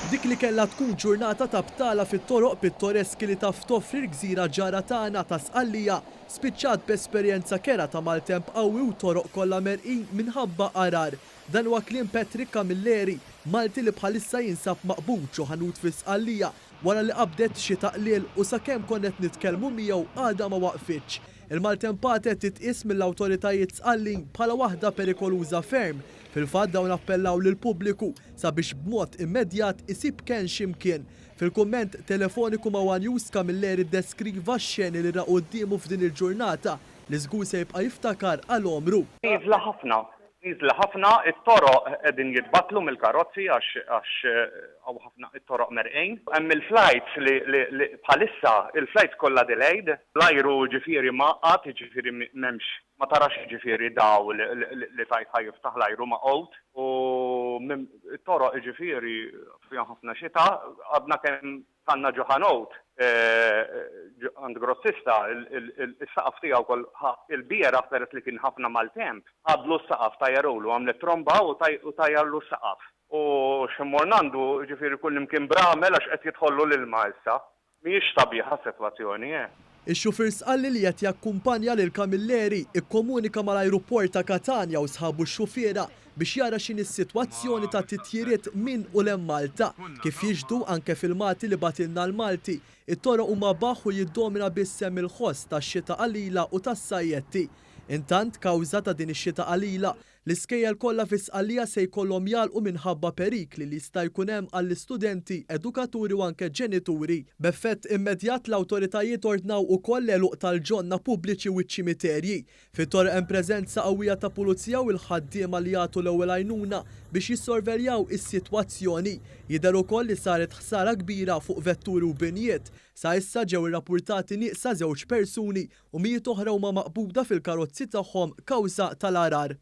Dik li kellha tkun ġurnata ta' btala fit-toroq pittoreski li taf toffri l-gżira ġara tagħna ta' Sqallija spiċċat b'esperjenza kera ta' maltemp qawwi u toroq kollha merqin minħabba qarar. Dan huwa kliem Patrick Camilleri, Malti li bħalissa jinsab maqbud ħanut fi Sqallija wara li qabdet xi taqliel u sakemm konnet nitkellmu miegħu għadha ma waqfitx. Il-maltempata qed titqies mill-awtoritajiet Sqallin bħala waħda perikoluża ferm. Fil-fatt dawn appellaw lill-pubbliku sabiex b'mod immedjat isib kemm x'imkien. Fil-kumment telefoniku ma' One News Camilleri ddeskriva x-xeni li ra qudiemu f'din il-ġurnata li żgur se jibqa' jiftakar għal omru. Nizla ħafna, it-toroq qegħdin jitbatlu mill-karozzi għax għaw ħafna it-toroq merqejn. Hemm il-flights li bħalissa il-flights kollha delayed, l-ajru ġifieri maqgħad, ġifieri m'hemmx ma tarax ġifieri daw li tajt ħajjiftaħ l-ajru maqgħud u it-toroq ġifieri fiha ħafna xita għadna kemm kanna ġoħanot għand grossista il-saqaf tiegħu wkoll il-bieraħ peress li kien ħafna maltemp għadlu s-saqaf tajjarulu għamlet tromba u tajjarlu s-saqaf. U xemmornandu ġifieri kull imkien bramel għax qed jidħollu l-ilma issa. Mhijiex tabiħa s-sitwazzjoni. Ix-xufier Sqalli li qed jakkumpanja lil Camilleri ikkomunika mal-ajruport ta' Catania u sħabu x-xufiera biex jara x'inhi s-sitwazzjoni ta' titjiriet minn u lem Malta. Kif jiġdu anke filmati li batilna l-Malti, it-toroq huma baħħu jiddomina bissem il-ħoss tax-xita qalila u tas-sajjetti. Intant kawża ta' din ix-xita qalila l-iskejjel kollha fi Sqallija se jkollhom jalqu minħabba perikli li jista' jkun hemm għall-istudenti, edukaturi u anke ġenituri. B'effett immedjat l-awtoritajiet ordnaw ukoll l-għeluq tal-ġonna pubbliċi u ċ-ċimiterji. Fit-toroq hemm preżenza qawwija ta' pulizija u l-ħaddiema li jagħtu l-ewwel għajnuna biex jissorveljaw is-sitwazzjoni. Jidher ukoll li saret ħsara kbira fuq vetturi u binjiet. Sa issa ġew irrappurtati nieqsa 2 persuni u mijiet oħra huma maqbuda fil-karozzi tagħhom kawża tal-arar.